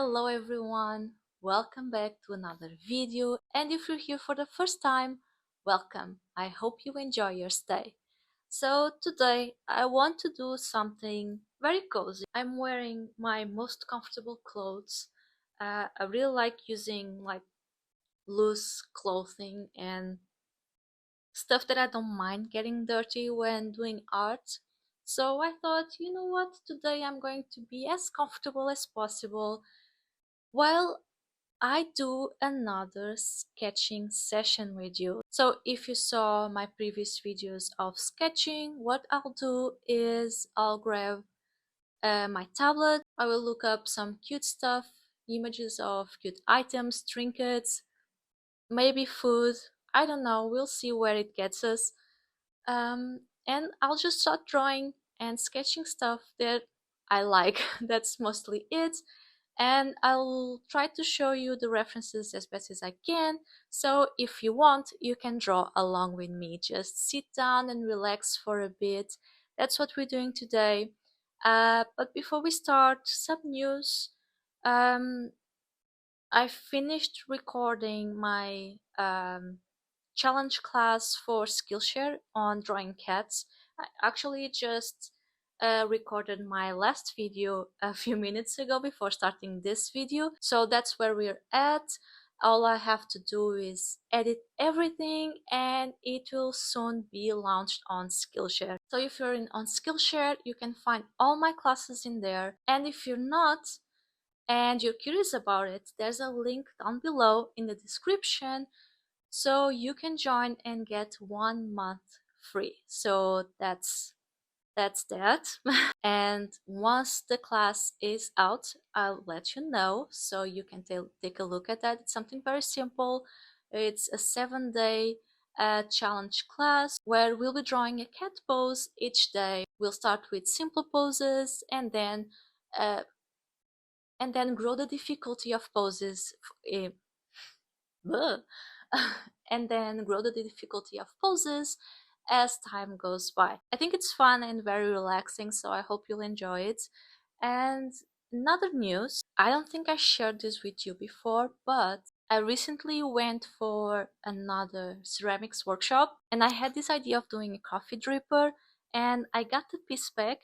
Hello everyone, welcome back to another video, and if you're here for the first time, welcome. I hope you enjoy your stay. So today I want to do something very cozy. I'm wearing my most comfortable clothes. I really like using loose clothing and stuff that I don't mind getting dirty when doing art. So I thought, you know what, today I'm going to be as comfortable as possible while I do another sketching session with you. So if you saw my previous videos of sketching, what I'll do is I'll grab my tablet. I will look up some cute stuff, images of cute items, trinkets, maybe food. I don't know, we'll see where it gets us. And I'll just start drawing and sketching stuff that I like. That's mostly it. And I'll try to show you the references as best as I can. So if you want, you can draw along with me. Just sit down and relax for a bit. That's what we're doing today. But before we start, some news. I finished recording my challenge class for Skillshare on drawing cats. I actually just recorded my last video a few minutes ago before starting this video, so that's where we're at. All I have to do is edit everything and it will soon be launched on Skillshare. So if you're on Skillshare, you can find all my classes in there, and if you're not and you're curious about it, there's a link down below in the description so you can join and get 1 month free. So that's that. And once the class is out, I'll let you know so you can take a look at that. It's something very simple. It's a 7-day challenge class where we'll be drawing a cat pose each day. We'll start with simple poses uh, and then grow the difficulty of poses and then grow the difficulty of poses as time goes by. I think it's fun and very relaxing, so I hope you'll enjoy it. And another news, I don't think I shared this with you before, but I recently went for another ceramics workshop and I had this idea of doing a coffee dripper, and I got the piece back.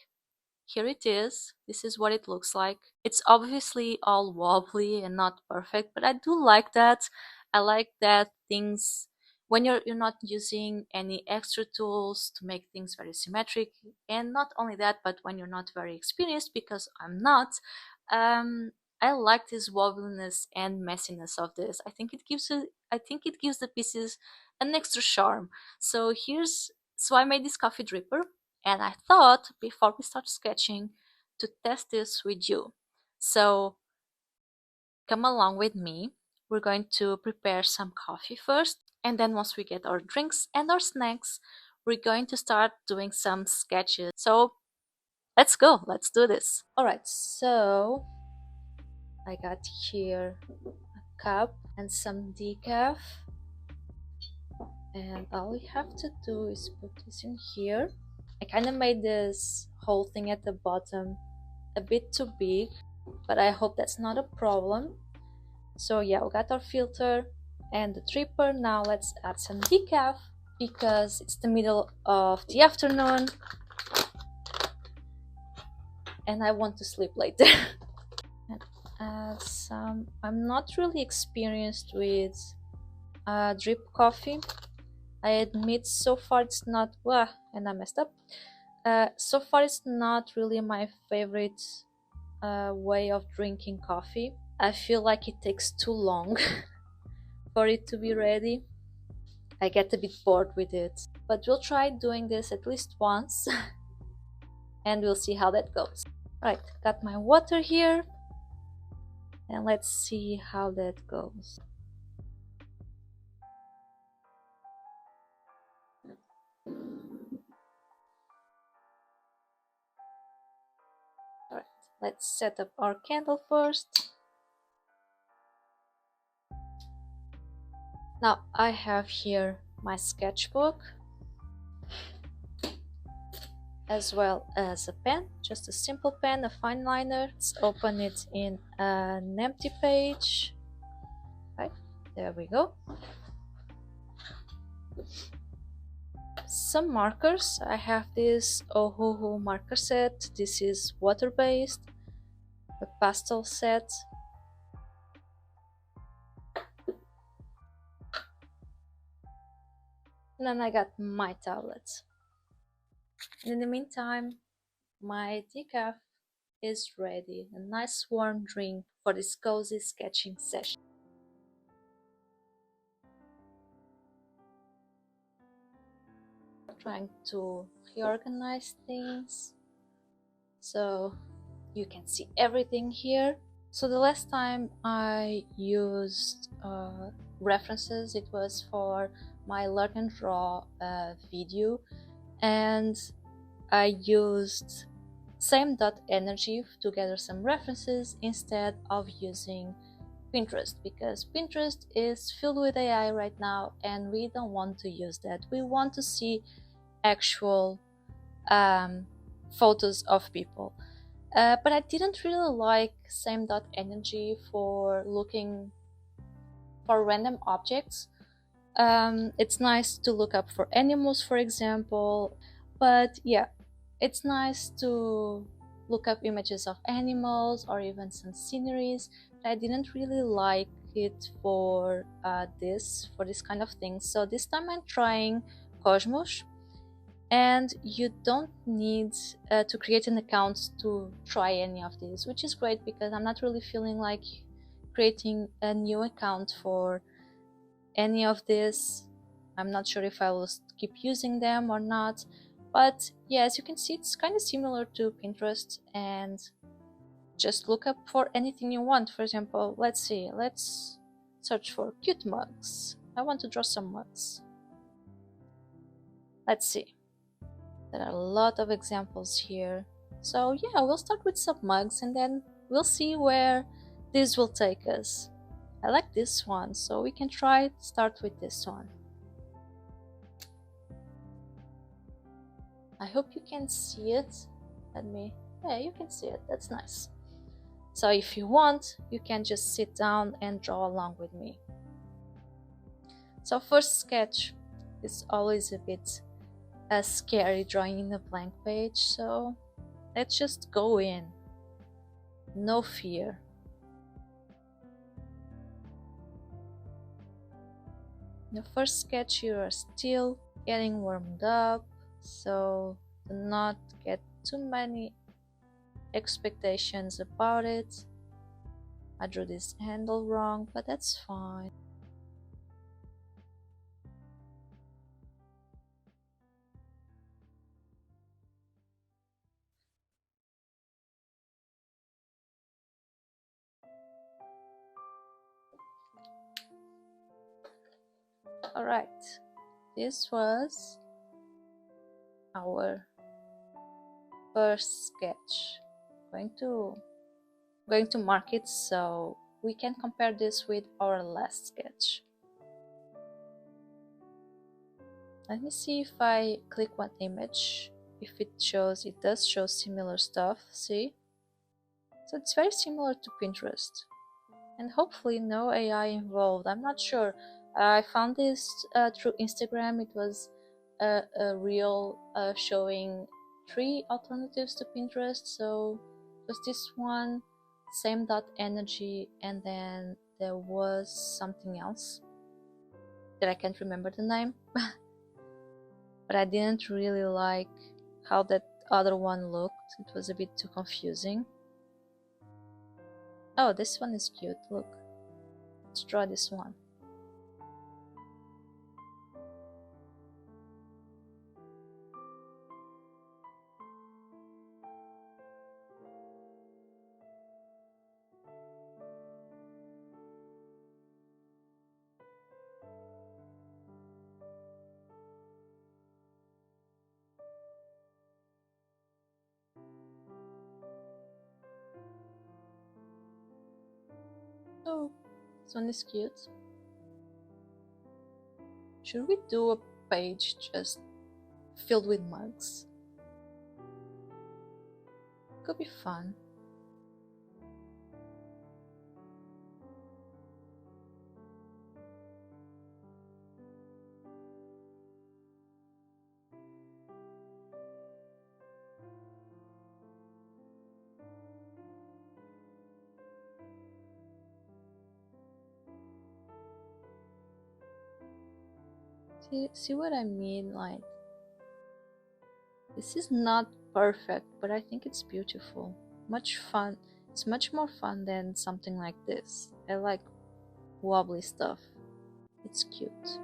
Here it is. This is what it looks like. It's obviously all wobbly and not perfect, but I do like that. I like that things, when you're not using any extra tools to make things very symmetric, and not only that, but when you're not very experienced, because I'm not, I like this wobbliness and messiness of this. I think it gives the pieces an extra charm. So I made this coffee dripper, and I thought before we start sketching to test this with you. So come along with me. We're going to prepare some coffee first, and then once we get our drinks and our snacks, we're going to start doing some sketches. So let's go, let's do this. Alright, so I got here a cup and some decaf, and all we have to do is put this in here. I kind of made this whole thing at the bottom a bit too big, but I hope that's not a problem. So yeah, we got our filter and the dripper. Now let's add some decaf because it's the middle of the afternoon and I want to sleep later. And add some. I'm not really experienced with drip coffee. I admit so far it's not, and I messed up. So far it's not really my favorite way of drinking coffee. I feel like it takes too long for it to be ready. I get a bit bored with it, but we'll try doing this at least once and we'll see how that goes. Right, got my water here and let's see how that goes. Alright, let's set up our candle first. Now I have here my sketchbook. as well as a pen, just a simple pen, a fine liner. Let's open it in an empty page. Right, there we go. Some markers. I have this Ohuhu marker set. This is water-based. A pastel set. And then I got my tablet. And in the meantime, my decaf is ready. A nice warm drink for this cozy sketching session. Trying to reorganize things so you can see everything here. So the last time I used references, it was for my Learn and Draw video, and I used same.energy to gather some references instead of using Pinterest, because Pinterest is filled with AI right now and we don't want to use that. We want to see actual photos of people. But I didn't really like same.energy for looking for random objects. It's nice to look up for animals, for example, but yeah, it's nice to look up images of animals or even some sceneries. But I didn't really like it for this kind of thing. So this time I'm trying Cosmos. And you don't need to create an account to try any of these, which is great because I'm not really feeling like creating a new account for any of this. I'm not sure if I will keep using them or not, but yeah, as you can see, it's kind of similar to Pinterest, and just look up for anything you want. For example, let's search for cute mugs. I want to draw some mugs. Let's see. There are a lot of examples here. So yeah, we'll start with some mugs and then we'll see where this will take us. I like this one, so we can start with this one. I hope you can see it. Yeah, you can see it. That's nice. So if you want, you can just sit down and draw along with me. So first sketch is always a bit scary, drawing in a blank page, so let's just go in. No fear. The first sketch, you are still getting warmed up, so do not get too many expectations about it. I drew this handle wrong, but that's fine. Alright, this was our first sketch. Going to mark it so we can compare this with our last sketch. Let me see if I click one image, if it does show similar stuff, see? So it's very similar to Pinterest. And hopefully no AI involved, I'm not sure. I found this through Instagram. It was a reel showing 3 alternatives to Pinterest. So it was this one, same.energy, and then there was something else that I can't remember the name. But I didn't really like how that other one looked. It was a bit too confusing. Oh, this one is cute, look. Let's draw this one. Oh, this one is cute. Should we do a page just filled with mugs? could be fun. See what I mean? Like, this is not perfect, but I think it's beautiful. Much fun. It's much more fun than something like this. I like wobbly stuff. It's cute.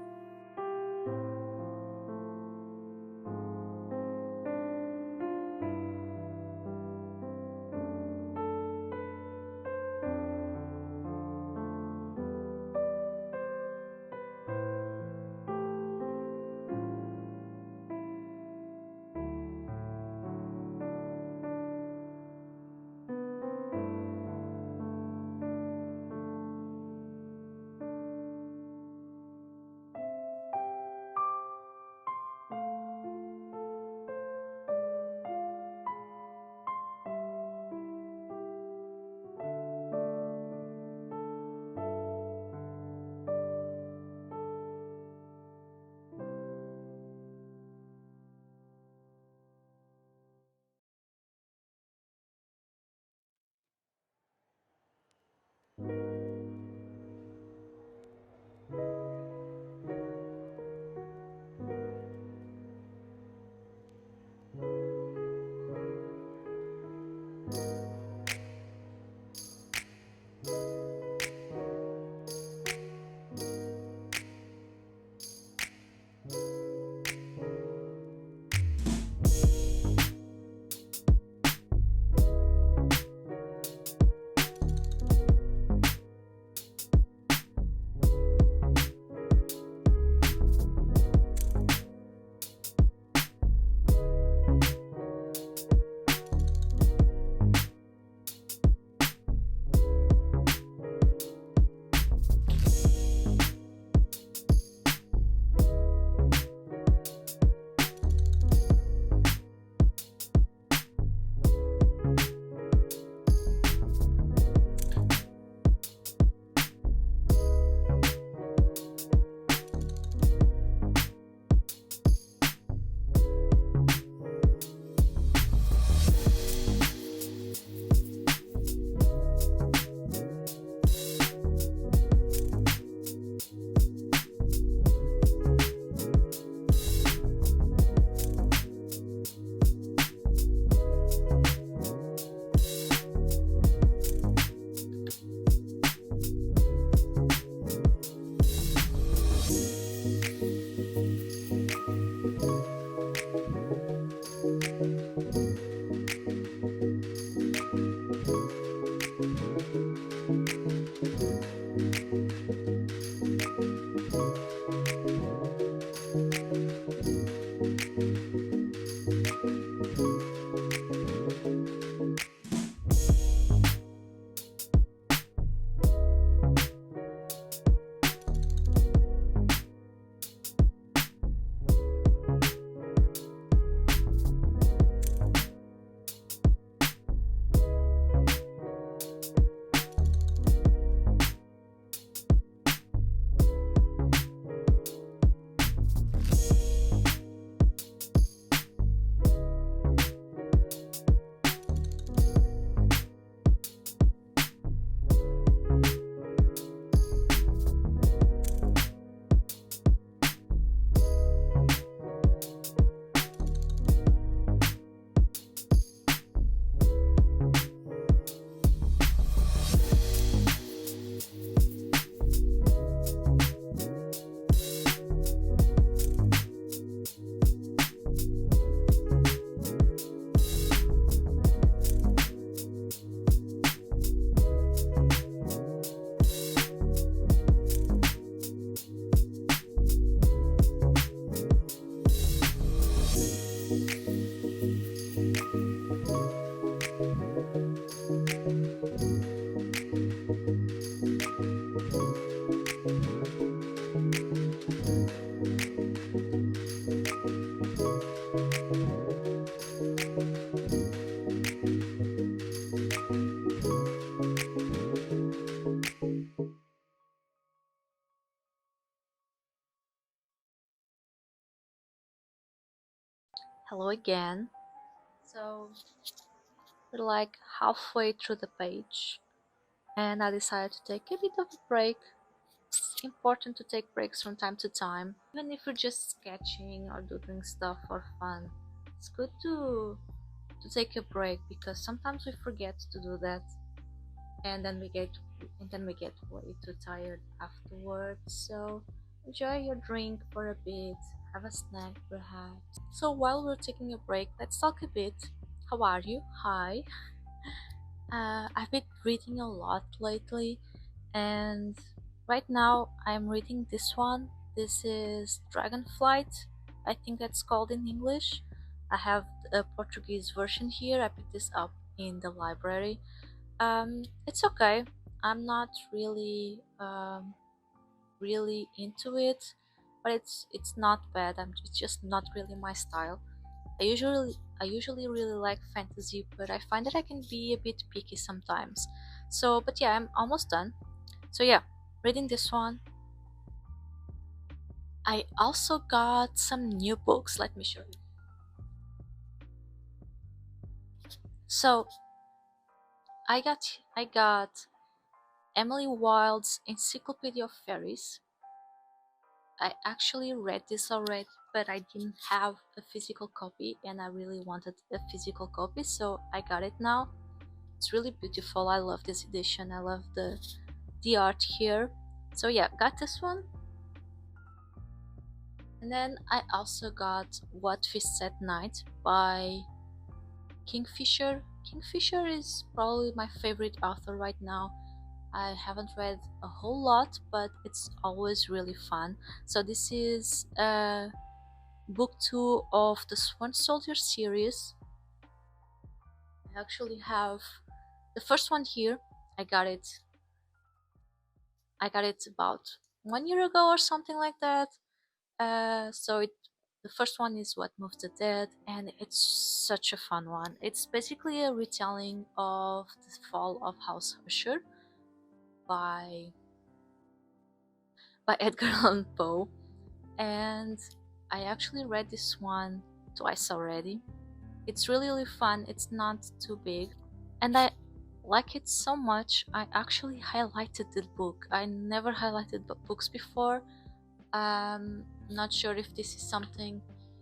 Hello again. So we're like halfway through the page, and I decided to take a bit of a break. It's important to take breaks from time to time, even if you're just sketching or doing stuff for fun. It's good to take a break because sometimes we forget to do that, and then we get way too tired afterwards. So enjoy your drink for a bit, have a snack perhaps. So while we're taking a break, let's talk a bit. How are you? Hi. I've been reading a lot lately, and right now I'm reading this one. This is Dragonflight. I think that's called in English. I have a Portuguese version here. I picked this up in the library. It's okay. I'm not really into it, but it's not bad. It's just not really my style. I usually really like fantasy, but I find that I can be a bit picky sometimes. So, but yeah, I'm almost done. So yeah, reading this one. I also got some new books. Let me show you. So I got Emily Wilde's Encyclopedia of Fairies. I actually read this already, but I didn't have a physical copy, and I really wanted a physical copy, so I got it now. It's really beautiful. I love this edition. I love the art here. So yeah, got this one. And then I also got What Feasts at Night by Kingfisher. Kingfisher is probably my favorite author right now. I haven't read a whole lot, but it's always really fun. So this is book 2 of the Swan Soldier series. I actually have the first one here. I got it about 1 year ago or something like that. The first one is What Moves the Dead, and it's such a fun one. It's basically a retelling of the fall of House Usher by Edgar Allan Poe, and I actually read this one twice already. It's really fun. It's not too big, and I like it so much. I actually highlighted the book. I never highlighted books before. Not sure if this is something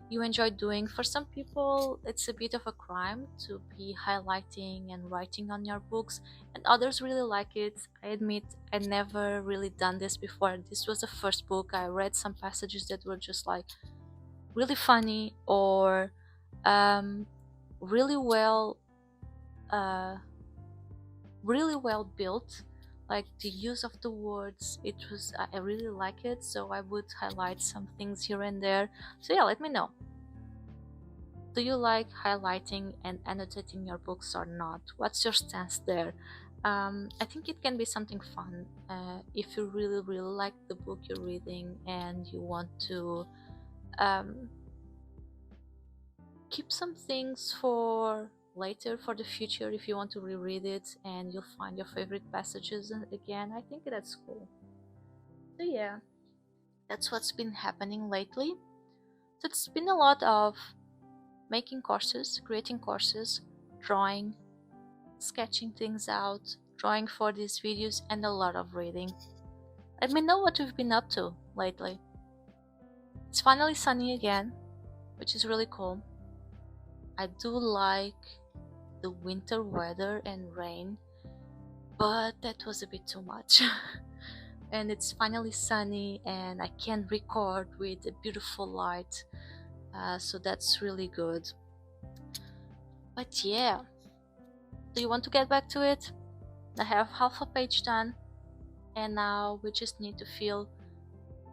you enjoy doing. For some people, it's a bit of a crime to be highlighting and writing on your books, and others really like it. I admit I never really done this before. This was the first book. I read some passages that were just like really funny or really well uh, really well built, like the use of the words. I really like it, so I would highlight some things here and there. So yeah, let me know, do you like highlighting and annotating your books or not? What's your stance there? I think it can be something fun if you really like the book you're reading and you want to um, keep some things for later, for the future, if you want to reread it and you'll find your favorite passages again. I think that's cool. So yeah, that's what's been happening lately. So it's been a lot of making courses, creating courses, drawing, sketching things out, drawing for these videos, and a lot of reading. Let me know what you've been up to lately. It's finally sunny again, which is really cool. I do like the winter weather and rain, but that was a bit too much. And it's finally sunny, and I can record with a beautiful light, so that's really good. But yeah, do you want to get back to it? I have half a page done, and now we just need to fill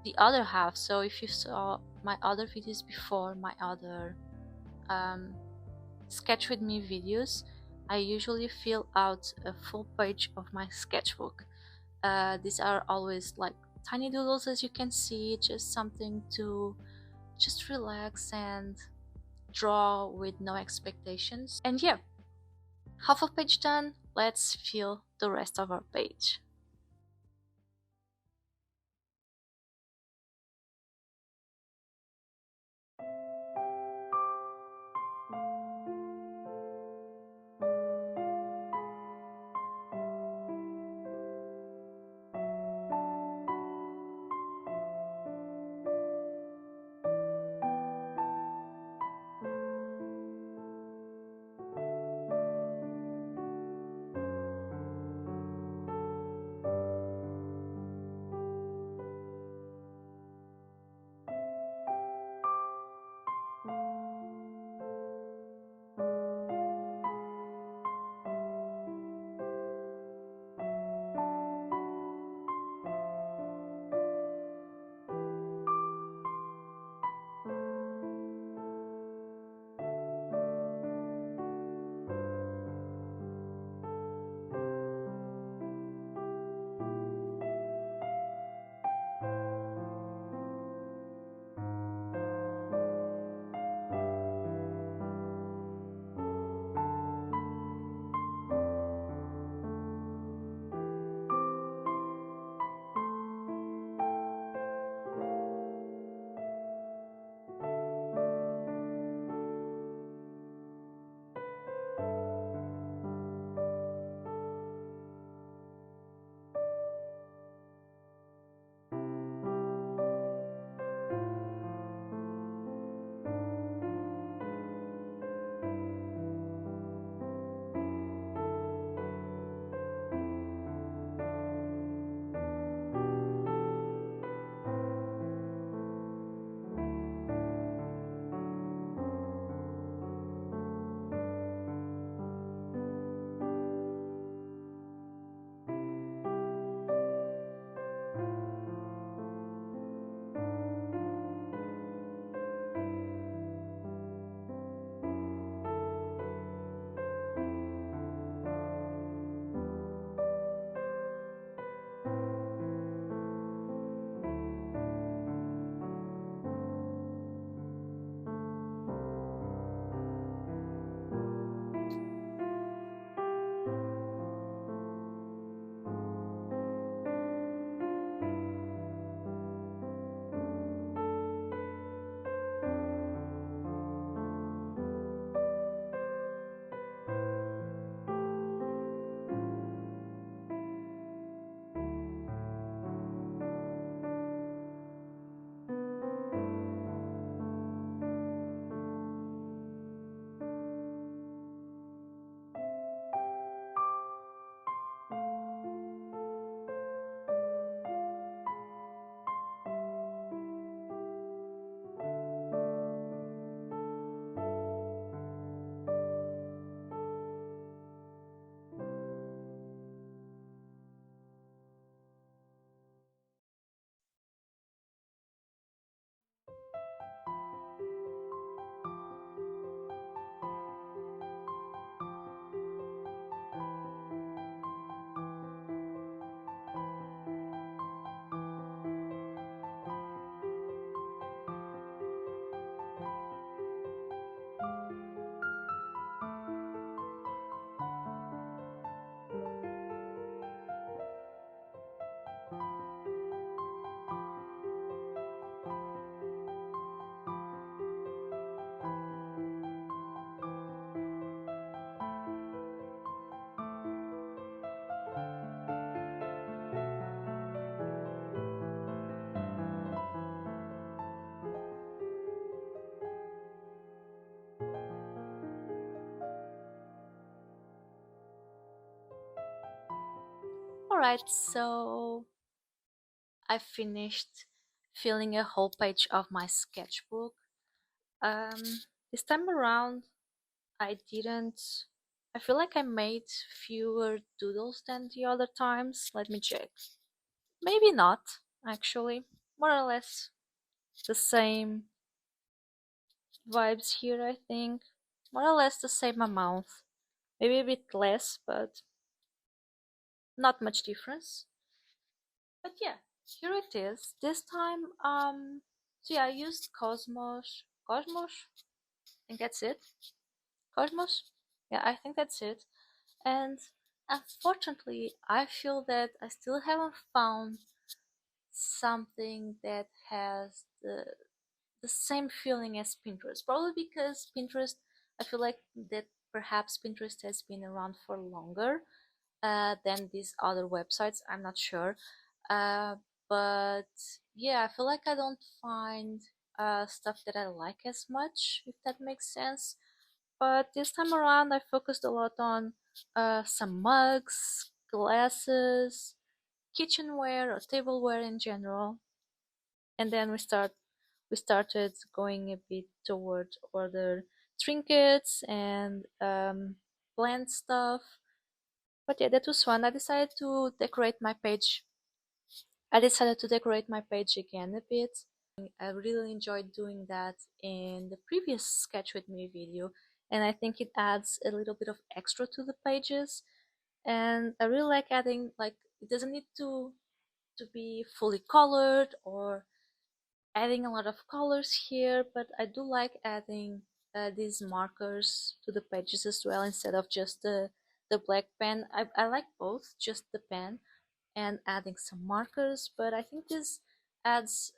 the other half. So if you saw my other videos before, my other sketch with me videos, I usually fill out a full page of my sketchbook. These are always like tiny doodles, as you can see, just something to just relax and draw with no expectations. And yeah, half a page done, let's fill the rest of our page. Alright, so I finished filling a whole page of my sketchbook. Um, this time around, I didn't. I feel like I made fewer doodles than the other times. Let me check. Maybe not, actually. More or less the same vibes here, I think. More or less the same amount. Maybe a bit less, but not much difference. But yeah, here it is. This time, so yeah, I used Cosmos. Cosmos? I think that's it. Cosmos? Yeah, I think that's it. And unfortunately, I feel that I still haven't found something that has the same feeling as Pinterest. Probably because Pinterest, I feel like that perhaps Pinterest has been around for longer than these other websites. I'm not sure. Uh, but yeah, I feel like I don't find stuff that I like as much, if that makes sense. But this time around, I focused a lot on some mugs, glasses, kitchenware, or tableware in general. And then we started going a bit toward other trinkets and plant stuff. But yeah, that was fun. I decided to decorate my page again a bit. I really enjoyed doing that in the previous Sketch With Me video, and I think it adds a little bit of extra to the pages. And I really like adding, like, it doesn't need to be fully colored or adding a lot of colors here, but I do like adding these markers to the pages as well instead of just the black pen. I like both, just the pen and adding some markers, but I think this adds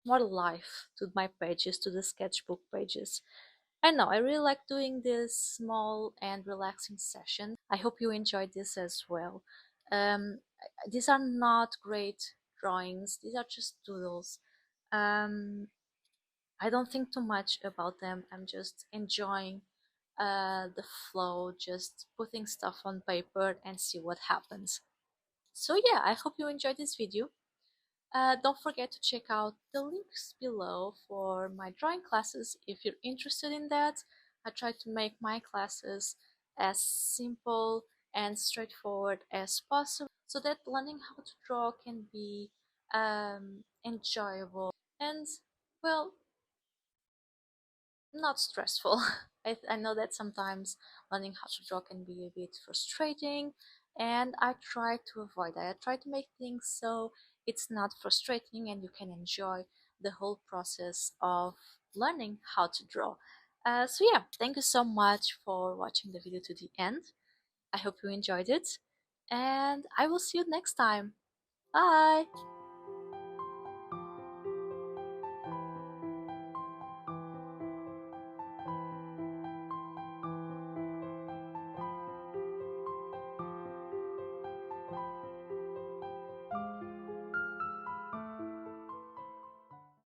more life to my pages, to the sketchbook pages. I know, I really like doing this small and relaxing session. I hope you enjoyed this as well. Um, these are not great drawings, these are just doodles. Um, I don't think too much about them. I'm just enjoying the flow, just putting stuff on paper and see what happens. So yeah, I hope you enjoyed this video. Don't forget to check out the links below for my drawing classes if you're interested in that. I try to make my classes as simple and straightforward as possible so that learning how to draw can be enjoyable and, well, not stressful. I know that sometimes learning how to draw can be a bit frustrating, and I try to avoid that. I try to make things so it's not frustrating and you can enjoy the whole process of learning how to draw. So yeah, thank you so much for watching the video to the end. I hope you enjoyed it, and I will see you next time. Bye!